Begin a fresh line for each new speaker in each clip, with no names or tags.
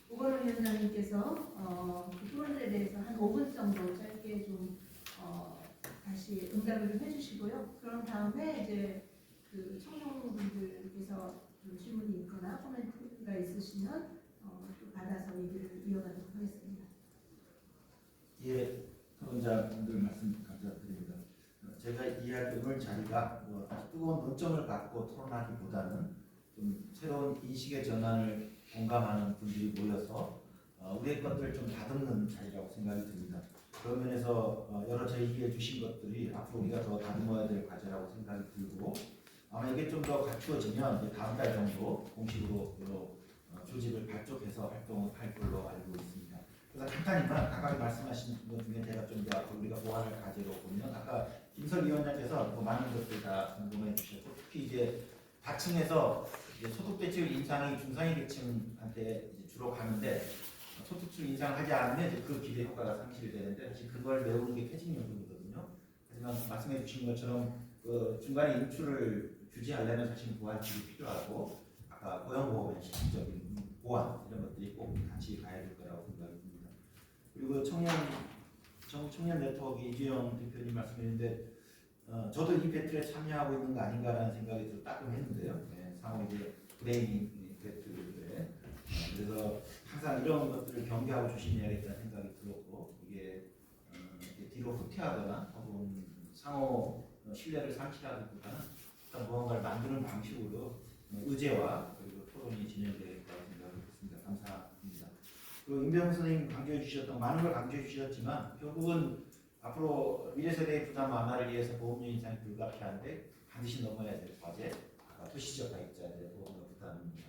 오건원 위원장님께서 그 토론에 대해서 한 5분 정도 짧게 좀 다시 응답을 좀 해주시고요. 그런 다음에 이제 그 청년분들께서 좀 질문이 있거나 코멘트가 있으시면 또 받아서 얘기를 이어가도록 하겠습니다.
예, 토론자분들 말씀 감사드립니다. 제가 이해할 때 오늘 자리가 뜨거운 논점을 갖고 토론하기보다는 좀 새로운 인식의 전환을 공감하는 분들이 모여서 우리의 것들을 좀 다듬는 자리라고 생각이 듭니다. 그런 면에서 여러 제기해 주신 것들이 앞으로 우리가 더 다듬어야 될 과제라고 생각이 들고, 아마 이게 좀 더 갖추어지면 이제 다음 달 정도 공식으로 조직을 발족해서 활동할 걸로 알고 있습니다. 그래서 간단히만 각각 말씀하신 것 중에 제가 좀 더 우리가 보완할 과제로 보면, 아까 김설 위원장께서 많은 것들 다 궁금해 주셨고, 특히 이제 다층에서 소득 대출 인상이 중상위 계층한테 이제 주로 가는데, 소득 인상을 하지 않으면 이제 그 기대 효과가 상실이 되는데, 사실 그걸 메우는 게 퇴직연금이거든요. 하지만 말씀해 주신 것처럼 그 중간에 인출을 규제하려면 사실 보완책이 필요하고, 아까 고용보험의 실질적인 보완 이런 것들이 꼭 같이 가야 될 거라고 생각이 듭니다. 그리고 청년 네트워크 이주영 대표님 말씀했는데, 저도 이 배틀에 참여하고 있는 거 아닌가라는 생각이 좀 따끔했는데요. 네, 상호 이제 브레이닝 배틀에 그래서 항상 이런 것들을 경계하고 조심해야겠다는 생각이 들었고, 이게 뒤로 후퇴하거나 혹은 상호 신뢰를 상실하기보다는 어떤 무언가를 만드는 방식으로 의제와 그리고 토론이 진행되겠다고 생각했습니다. 감사합니다. 그리고 임병훈 선생님 강조해 주셨던 많은 걸 강조해 주셨지만, 결국은 앞으로 미래 세대의 부담 완화를 위해서 보험료 인상이 불가피한데 반드시 넘어야 될 과제, 도시적 가입자들의 보험료 부담입니다.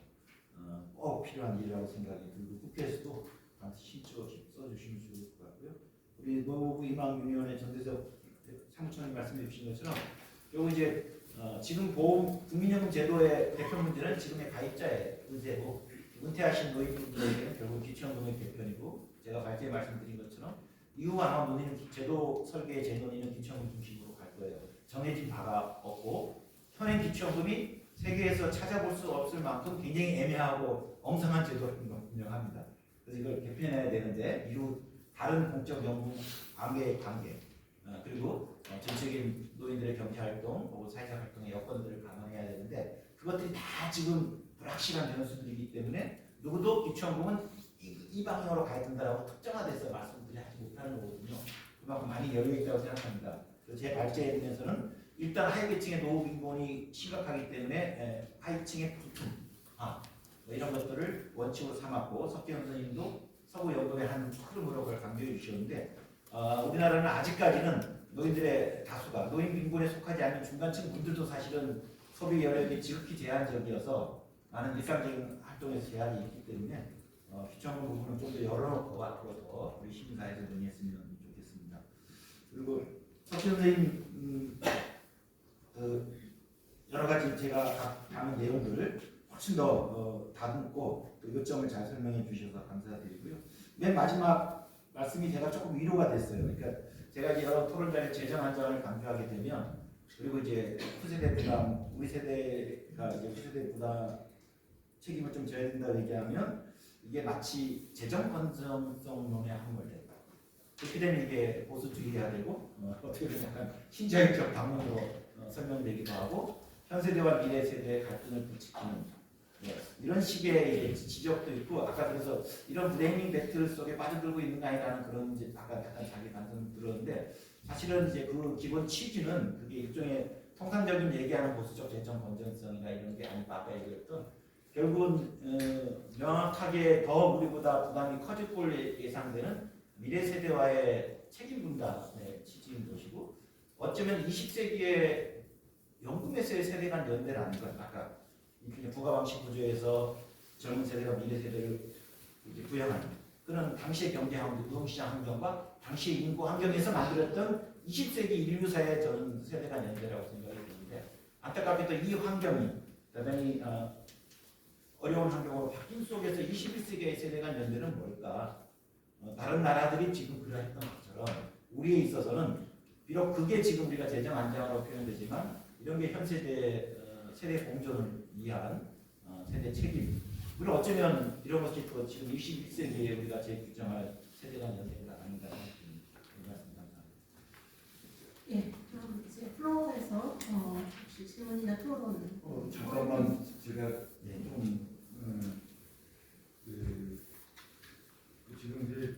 꼭 필요한 일이라고 생각이 들고, 국회에서도 반드시 신중히 써주시면 좋을 것 같고요. 우리 노무부 이망윤위원회 전대석 사무총장님 말씀해 주신 것처럼, 요거 이제 지금 보험 국민연금 제도의 대표 문제는 지금의 가입자의 문제고, 은퇴하신 노인분들에게는 결국 기초연금의 개편이고, 제가 발제에 말씀드린 것처럼 이후 아마 논의는 제도 설계의 재논의는 기초연금 중심으로 갈 거예요. 정해진 바가 없고, 현행 기초연금이 세계에서 찾아볼 수 없을 만큼 굉장히 애매하고 엉성한 제도인 건 분명합니다. 그래서 이걸 개편해야 되는데, 이후 다른 공적연금 관계 그리고 전체적인 노인들의 경제활동 혹은 사회적 활동의 여건들을 감안해야 되는데, 그것들이 다 지금 불확실한 변수들이기 때문에 누구도 기초연금은 이 방향으로 가야 된다라고 특정화돼서 말씀드리지 못하는 거거든요. 그만큼 많이 열려있다고 생각합니다. 그래서 제 발제에 대해서는 일단 하위계층의 노후 빈곤이 심각하기 때문에 하위층의 부품, 이런 것들을 원칙으로 삼았고, 석기현 선생님도 서구 연금의 한 흐름으로 그걸 강조해 주셨는데, 우리나라는 아직까지는 노인들의 다수가 노인 빈곤에 속하지 않는 중간층 분들도 사실은 소비 여력이 지극히 제한적이어서 많은 일상적인 활동에서 제한이 있기 때문에 기초연금 부분은 좀 더 열어놓고 앞으로 더 우리 시민사회에서 논의했으면 좋겠습니다. 그리고 석기 선생님 여러 가지 제가 담은 내용들을 훨씬 더 다듬고 또 요점을 잘 설명해 주셔서 감사드리고요. 맨 마지막 말씀이 제가 조금 위로가 됐어요. 그러니까 제가 이제 여러 토론자의 재정 안정을 강조하게 되면, 그리고 이제 후세대 부담, 우리 세대가 이제 후세대 부담 책임을 좀 져야 된다고 얘기하면, 이게 마치 재정 건전성론에 함몰된다. 그렇게 되면 이게 보수주의해야 되고, 어떻게 보면 약간 신자유적 방문으로 설명되기도 하고, 현 세대와 미래 세대의 갈등을 부추기는 이런 식의 지적도 있고, 아까 그래서 이런 브레이밍 배틀 속에 빠져들고 있는 거 아니라는 그런 이제 아까 약간 자기 반성 들었는데, 사실은 이제 그 기본 취지는 그게 일종의 통상적인 얘기하는 보수적 재정 건전성이나 이런 게 아니고, 아까 얘기했던 결국은 명확하게 더 우리보다 부담이 커질 걸로 예상되는 미래 세대와의 책임 분담의 취지인 것이고, 어쩌면 20세기의 연금에서의 세대 간 연대를 아닌 것, 아까 부가방식 구조에서 젊은 세대가 미래 세대를 부양하는 그런 당시의 경제 환경, 노동시장 환경과 당시의 인구 환경에서 만들었던 20세기 인류사의 전 세대 간 연대라고 생각이 드는데, 안타깝게도 이 환경이 대단히 어려운 환경으로 바뀐 속에서 21세기의 세대 간 연대는 뭘까? 다른 나라들이 지금 그러했던 것처럼 우리에 있어서는 비록 그게 지금 우리가 재정 안정화로 표현되지만, 이런 게 현 세대 세대 공존을 위한 세대 책임, 우리는 어쩌면 이런 것이 또 지금 21세기에 우리가 재규정할 세대 간 연대가 아닌가 생각합니다.
예, 그럼 이제 플로어에서 혹시 질문이나 토론.
잠깐만 제가
네.
좀 지금 이제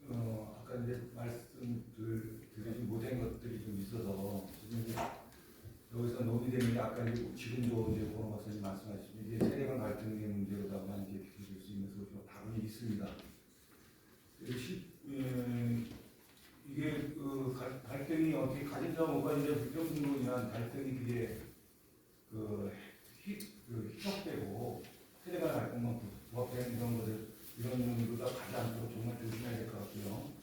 아까 이제 말씀드리지 못한 것들이 좀 있어서 지금 이제 여기서 논의되는 게 아까 이제 지금도 이제 고런 박사님 말씀하신 이게 세대 간 갈등의 문제로다만 이제 비춰질 수 있는 소지가 다분히 있습니다. 이게 갈등이 어떻게 가진자모가 이제 불평등으로 인한 갈등이 그게 희석되고 세대 간 갈등만 부합되는 이런 것을 이런 문제가 가지 않도록 정말 조심해야 될 것 같고요.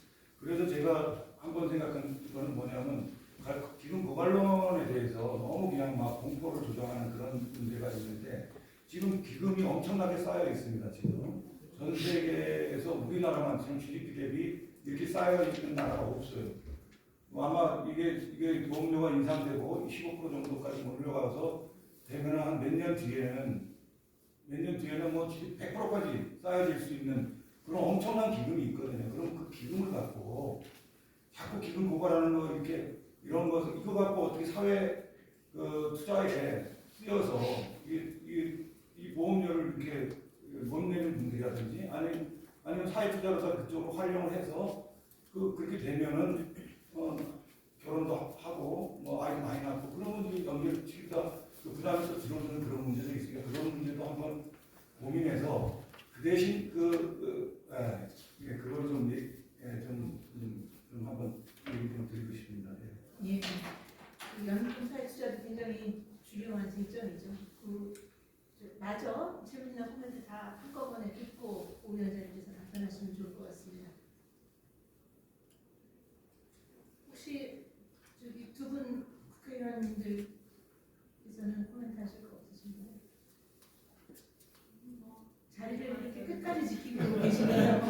그래서 제가 한번 생각한 거는 뭐냐면 지금 고갈론에 대해서 너무 그냥 막 공포를 조장하는 그런 문제가 있는데 지금 기금이 엄청나게 쌓여 있습니다. 지금 전 세계에서 우리나라만 지금 GDP 대비 이렇게 쌓여 있는 나라가 없어요. 아마 이게 보험료가 인상되고 15% 정도까지 올려가서 되면 한 몇 년 뒤에는 뭐 100%까지 쌓여질 수 있는 그런 엄청난 기금이 있거든요. 그럼 그 기금을 갖고 자꾸 기금 고갈하는 거 이렇게 이런 거 이거 갖고 어떻게 사회 투자에 쓰여서 이 보험료를 이렇게 못 내는 분들이라든지 아니면 사회 투자로서 그쪽으로 활용을 해서 그렇게 되면은 결혼도 하고 뭐 아이 많이 낳고 그러면 이제 연결치기가 부담이 또 들어오는 그런 문제도 있으니까 그런 문제도 한번 고민해서 그 대신 그걸 좀 한번 얘기 좀 드리고 싶습니다.
예. 연금 사회 투자도 굉장히 중요한 쟁점이죠. 마저 질문이나 코멘트 다 한꺼번에 듣고 오 위원장님께서 답변하시면 좋을 것 같습니다. 혹시 저기 두 분 국회의원님들께서는 코멘트 하실 거 없으신가요? 자리를 이렇게 끝까지 지키고 계시네요.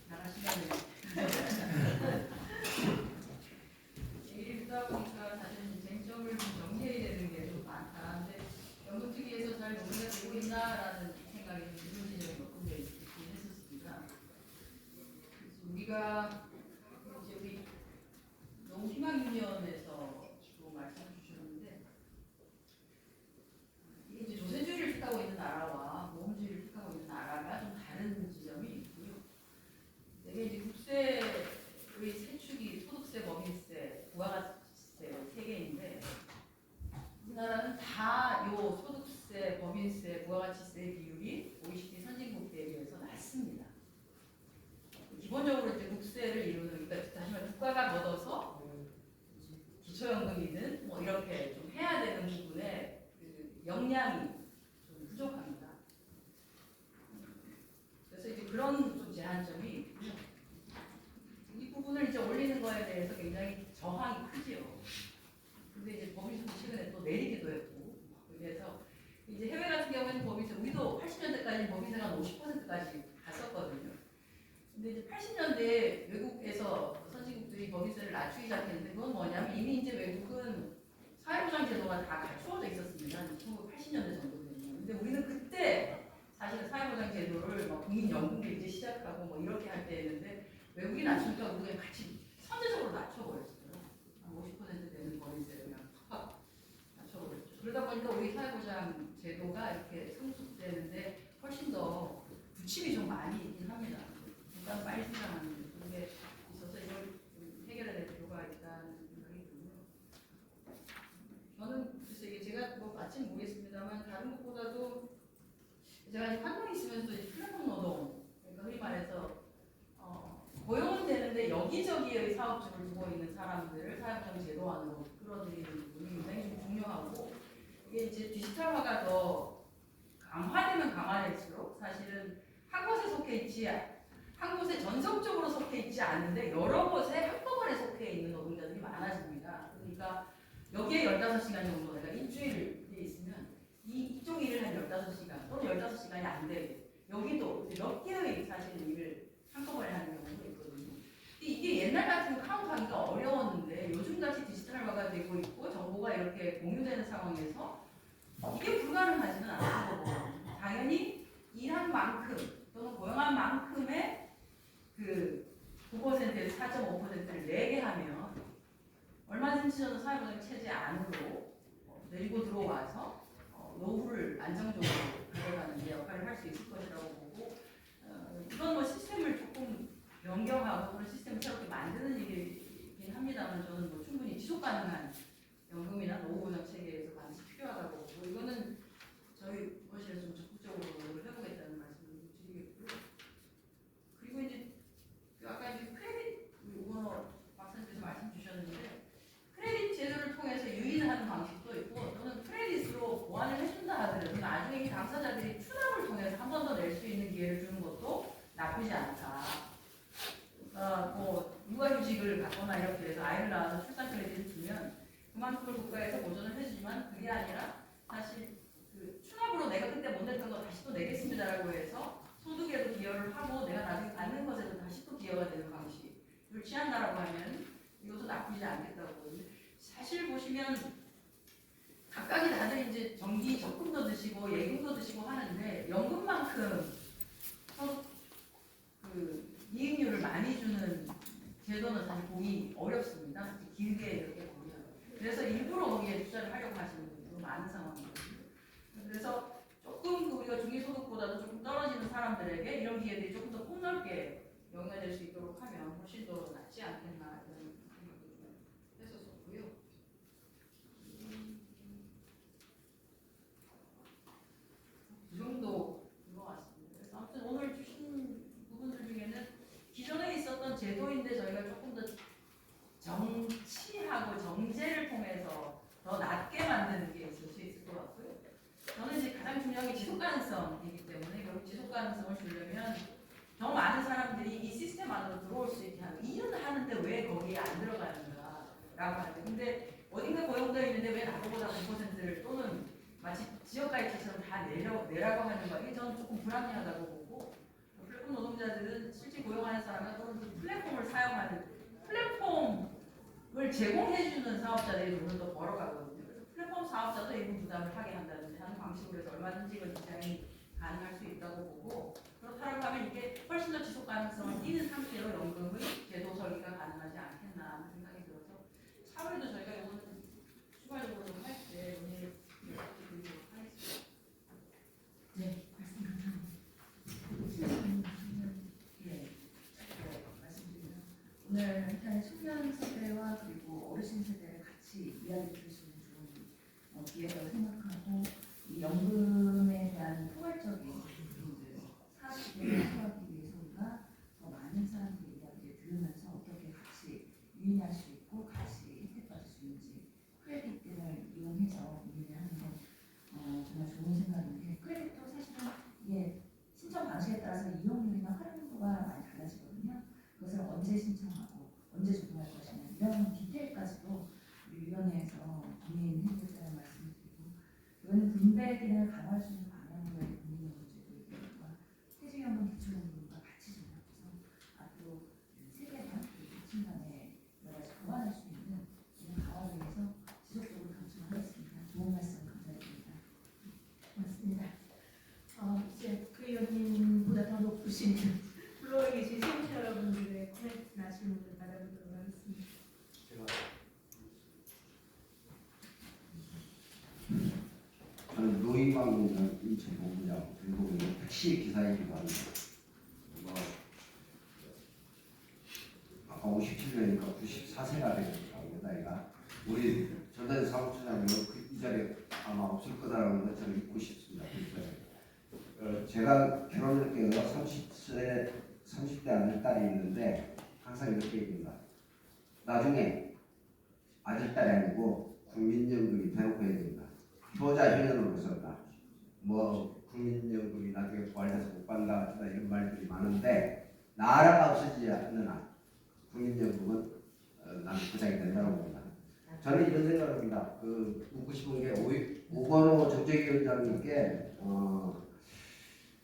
나가시면 얘기를 듣다 보니까 사실 쟁점을 좀 정리해야 되는 게 좀 많다. 근데 연금특위에서 잘 논의가 되고 있나라는 생각이 좀 드는 지점이 몇 군데 있긴 했었습니다. 그래서 우리가 이제 우리 농희망유년에서 주로 말씀해 주셨는데 이게 이제 조세주의를 택하고 있는 나라와 보험주의를 택하고 있는 나라가 좀 다른 지점이 있고요. 이게 이제 국세의 세 축이 소득세, 법인세, 부가가치세 세 개인데 우리나라는 다 요 소득세, 법인세, 부가가치세 비율이 OECD 선진국에 비해서 낮습니다. 기본적으로 이제 국세를 이루는 그러니까 다시 말해 국가가 걷어서 기초연금이든 뭐 이렇게 좀 해야 되는 부분에 그 역량이 좀 부족합니다. 그래서 이제 그런 좀 제한점이 있고요. 이 부분을 이제 올리는 거에 대해서 굉장히 저항이 크지요. 근데 이제 법인세도 최근에 또 내리기도 했고, 그래서 이제 해외 같은 경우에는 법인세, 우리도 80년대까지 법인세가 50%까지 갔었거든요. 근데 이제 80년대에 외국에서 선진국들이 법인세를 낮추기 시작했는데 그건 뭐냐면 이미 이제 외국은 사회보장 제도가 다 갖추어져 있었습니다. 1980년대 정도 되면. 근데 우리는 그때 사실은 사회보장 제도를 막 국민연금을 이제 시작하고 뭐 이렇게 할 때였는데 외국이 낮추니까 우리가 같이 선제적으로 낮춰버렸어요. 한 50% 되는 법인세를 그냥 팍팍 낮춰버렸죠. 그러다 보니까 우리 사회보장 제도가 이렇게 성숙되는데 훨씬 더 부침이 좀 많이 있긴 합니다. 일단 빨리 성장하는 그게 있어서 이걸 해결해야 될 필요가 있다는 생각이 들고요. 저는 글쎄 이게 제가 뭐 맞지는 모르겠습니다만 다른 것보다도 제가 이제 환경에 있으면서 이제 플랫폼 노동, 그러니까 흔히 말해서 고용은 되는데 여기저기의 사업주를 두고 있는 사람들을 사회보장 제도 안으로 끌어들이는 부분이 굉장히 좀 중요하고 이게 이제 디지털화가 더 강화되면 강화될수록 사실은 한 곳에 속해 있지 한 곳에 전속적으로 속해 있지 않은데 여러 곳에 한꺼번에 속해 있는 노동자들이 많아집니다. 그러니까 여기에 15시간 정도 내가 일주일에 있으면 이쪽 일을 한 15시간 또는 15시간이 안 되게 여기도 몇 개의 사실 일을 한꺼번에 하는 경우가 있거든요. 이게 옛날 같으면 카운트하기가 어려웠는데 요즘같이 디지털화가 되고 있고 정보가 이렇게 공유되는 상황에서 이게 불가능하지는 않은 거고 당연히 일한 만큼 또는 고용한 만큼의 그 9%에서 4.5%를 내게 하면 얼마든지 저는 사회보장 체제 안으로 내리고 들어와서 노후를 안정적으로 가져가는 데 역할을 할 수 있을 것이라고 보고 이건 뭐 시스템을 조금 변경하고 그런 시스템을 새롭게 만드는 일이긴 합니다만 저는 뭐 충분히 지속 가능한 연금이나 노후보장 체계에서 반드시 필요하다고 보고 이거는 저희 것실에서 좀 적극적으로 노력을 해보겠다는 말씀을 드리겠고요. 그리고 이제 아까 이제 크레딧 우건호 박사님께서 말씀 주셨는데 크레딧 제도를 통해서 유인하는 방식도 있고 또는 크레딧으로 보완을 해준다 하더라도 나중에 이 당사자들이 추납을 통해서 한 번 더 낼 수 있는 기회를 주는 것도 나쁘지 않다. 뭐 육아휴직을 갖거나 이렇게 해서 아이를 낳아서 출산 크레딧을 주면 그만큼을 국가에서 보전을 해주지만 그게 아니라 사실 그 추납으로 내가 그때 못 냈던 거 다시 또 내겠습니다라고 해서 소득에도 기여를 하고 내가 나중에 받는 것에도 다시 또 기여가 되는 방식을 취한다라고 하면 이것도 나쁘지 않겠다고. 사실 보시면 각각이 다들 이제 정기 적금도 드시고 예금도 드시고 하는데 연금만큼 그 이익률을 많이 주는 제도는 사실 보기 어렵습니다. 길게 이렇게 보면. 그래서 일부러 거기에 투자를 하려고 하시는 분들도 많은 상황이거든요. 그래서 조금 우리가 중위소득보다도 조금 떨어지는 사람들에게 이런 기회들이 조금 더 폭넓게 영향될 수 있도록 하면 훨씬 더 낫지 않겠나 이런 생각도 좀 했었었고요. 이 정도인 것 같습니다. 그래서 아무튼 오늘 주신 부분들 중에는 기존에 있었던 제도인데 저희가 조금 더 정치하고 정제를 통해서 더 낮게 만드는 게 있을 수 있을 것 같고요. 저는 이제 가장 중요한 게 지속 가능성이기 때문에 결국 지속 가능성을 주려면 더 많은 사람들이 이 시스템 안으로 들어올 수 있게 하는 이유는 하는데 왜 거기에 안 들어가는가라고 하는데 근데 어딘가 고용되어 있는데 왜 나보다 9%를 또는 마치 지역가입처럼 다 내라고 하는 거 이게 저는 조금 불합리하다고 보고 플랫폼 노동자들은 실제 고용하는 사람은 또는 그 플랫폼을 사용하는 플랫폼을 제공해주는 사업자들이 돈을 더 벌어가거든요. 그래서 플랫폼 사업자도 일부 부담을 하게 한다든지 하는 방식으로 해서 얼마든지 이건 디자인이 가능할 수 있다고 보고 그렇다고 하면 이게 훨씬 더 지속 가능성을 띄는 상태로 연금의 제도 설계가 가능하지 않겠나 하는 생각이 들어서 차후에도 저희가 이거는 추가적으로 좀 할 때 논의를 드리도록 하겠습니다.
네, 말씀 감사합니다.
네, 말씀드립니다.
오늘 일단 청년 세대와 그리고 어르신 세대를 같이 이야기 들을 수 있는 좋은 기회라고 생각하고 이 연금에 대한 포괄적인 부분들 사실을 해소하기 위해서 우리가 더 많은 사람들의 이야기를 들으면서 어떻게 같이 유인할 수 있고 같이 혜택 받을 수 있는지 크레딧 등을 이용해서 고민을 하는 건 정말 좋은 생각인데 크레딧도 사실은 이게 신청 방식에 따라서 이용률이나 활용도가 많이 달라지거든요. 그것을 언제 신청하고 언제 적용할 것이냐 이런 디테일까지도 우리 위원회에서 고민해보겠다는 말씀을 드리고 이거는 분배 기능을 강화할 수 있는 방향으로의 고민의 문제들과 퇴직연금 기초연금과 같이 접목해서 앞으로 세대나 계층 간에 여러 가지 보완할 수 있는 이런 강화를 위해서 지속적으로 강조하겠습니다. 좋은 말씀 감사드립니다. 고맙습니다. 이제 국회의원님보다 더 높으신 플로어에 계신 시청자 여러분들의 코멘트나 질문을 받아보도록 하겠습니다.
저는 노인방문 인천본부장 그리고 택시 기사이기도 합니다. 아까 57년이니까 94세가 되겠더라고요. 나이가 우리 전단 사무처장님은 이 자리에 아마 없을 거다라는 걸 저는 믿고 싶습니다. 제가 결혼을 깨서 30대 아들 딸이 있는데 항상 이렇게 얘기합니다. 나중에 아들 딸이 아니고 국민연금이 대놓고 얘기합니다. 효자 효녀로 썼다. 뭐 국민연금이 나중에 부활돼서 못 받는다 이런 말들이 많은데 나라가 없어지지 않는 한 국민연금은 난 보장이 된다고 봅니다. 저는 이런 생각을 합니다. 묻고 싶은 게 오건호 정책위원장님께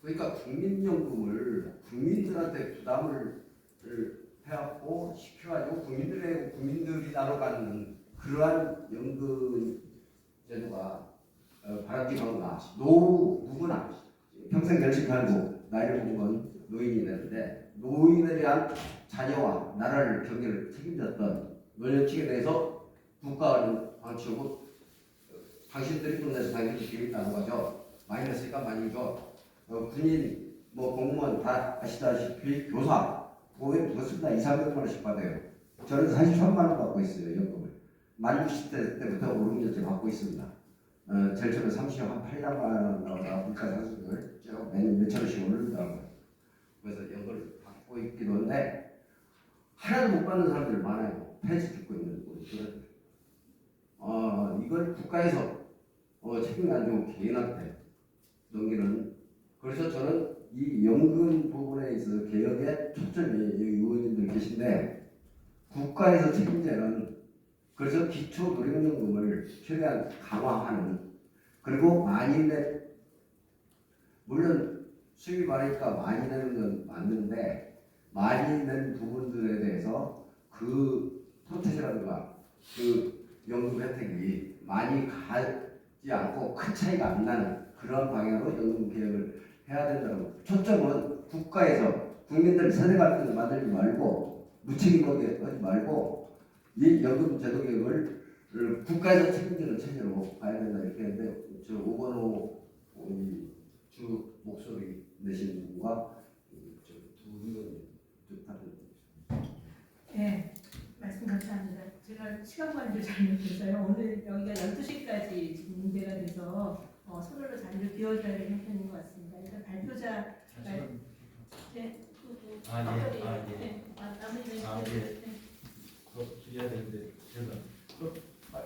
그러니까 국민연금을 국민들한테 부담을 해갖고 시켜가지고 국민들이 나눠 갖는 그러한 연금 제도가 바람직한가? 노후 누구나 평생 열심히 살고 나이를 먹은 노인이 되는데 노인에 대한 자녀와 나라를 경제를 책임졌던 노년층에 대해서 국가는 방치하고 당신들이 돈내서 당신들 기획 나눠가죠. 마이너스니까 많이 줘. 군인 뭐 공무원 다 아시다시피 교사 보험 그렇습니다. 2, 300만 원씩 받아요. 저는 43만 원 받고 있어요. 연금을. 만 60대 때부터 5, 6년째 받고 있습니다. 제일 처음에 30년 한 800만 원 나오다가 물가 상승을 쭉 매년 몇천 원씩 오르더라고요. 그래서 연금을 받고 있기도 한데 하나도 못 받는 사람들 많아요. 폐지 듣고 있는 분들. 이걸 국가에서 책임이 안 좋은 개인한테 넘기는. 그래서 저는 이 연금 부분에 있어서 개혁의 초점이 여기 의원님들 계신데 국가에서 책임제는 그래서 기초 노령연금을 최대한 강화하는 그리고 많이 물론 수입이 많으니까 많이 내는 건 맞는데 많이 낸 부분들에 대해서 그 프로테지라든가 그 연금 혜택이 많이 가지 않고 큰 차이가 안 나는 그런 방향으로 연금 개혁을 해야 된다고. 초점은 국가에서 국민들 세대 갈등을 만들지 말고 무책임하게 하지 말고 이 연금 제도 개혁을 국가에서 책임지는 체제로 가야 된다 이렇게 했는데 저 오건호 주 목소리 내신 분과 두 의원님 뜻하는.
네, 말씀 감사합니다. 제가 시간 관리를 잘못해서요. 오늘 여기가 12시까지 지금 문제가 돼서 서로로 자리를 비워줘야 되는 형편인 것 같습니다. 일단 발표자 네,
드려야 되는데 제가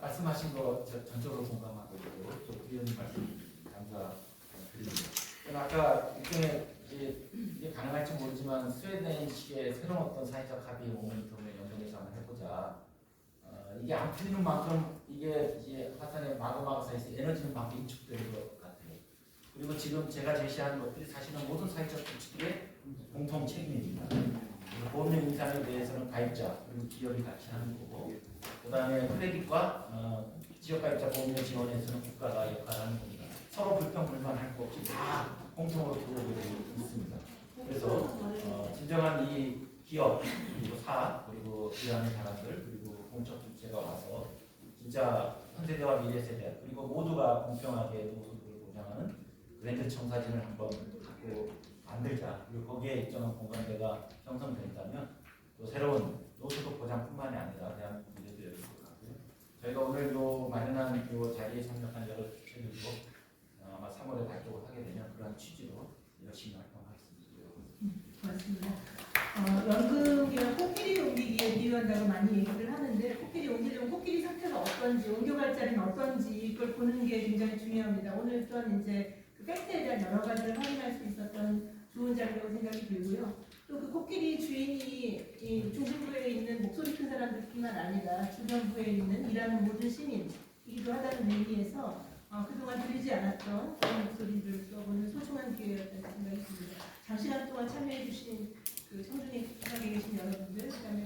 말씀하신 거 전적으로 공감하고 있고 또 의원님 말씀 감사드립니다. 아까 일종의 이게 가능할지 모르지만 스웨덴식의 새로운 어떤 사회적 합의 모멘텀을 연동해서 한번 해보자. 이게 안 풀리는 만큼 이게 이제 화산의 마그마가 사이에서 에너지는 막 인축되는 것 같아요. 그리고 지금 제가 제시한 것들이 사실은 모든 사회적 조직들의 공통 책임입니다. 보험료 인상에 대해서는 가입자 그리고 기업이 같이 하는 거고, 그 다음에 크레딧과 지역가입자 보험료 지원에서는 국가가 역할을 하는 겁니다. 서로 불평불만할 거 없이 다 공통으로 들어오게 되어 있습니다. 그래서 진정한 이 기업 그리고 사업 그리고 일하는 사람들 그리고 공적 주체가 와서 진짜 현세대와 미래세대 그리고 모두가 공평하게 노후를 보장하는 그랜드 청사진을 한번 갖고 만들자. 그리고 거기에 일정한 공감대가 형성된다면 또 새로운 노후도 보장뿐만이 아니라 대한민국 미래도 열릴 것 같고요. 저희가 오늘 요 마련한 요 자리에 참석한 여러 주체들도 아마 3월에 발족을 하게 되면 그런 취지로 열심히 활동하겠습니다.
고맙습니다. 연금이랑 코끼리 옮기기에 비유한다고 많이 얘기를 하는데 코끼리 옮기려면 코끼리 상태가 어떤지 옮겨갈 자리는 어떤지 이걸 보는 게 굉장히 중요합니다. 오늘 또한 이제 그 팩트에 대한 여러 가지를 확인할 수 있었던 좋은 자리라고 생각이 들고요. 또 그 코끼리 주인이 이 중심부에 있는 목소리 큰 사람들뿐만 아니라 주변부에 있는 일하는 모든 시민이기도 하다는 의미에서 그동안 들리지 않았던 그런 목소리를 써보는 소중한 기회였다는 생각이 듭니다. 장시간 동안 참여해주신 그 청중에 계신 여러분들, 그다음에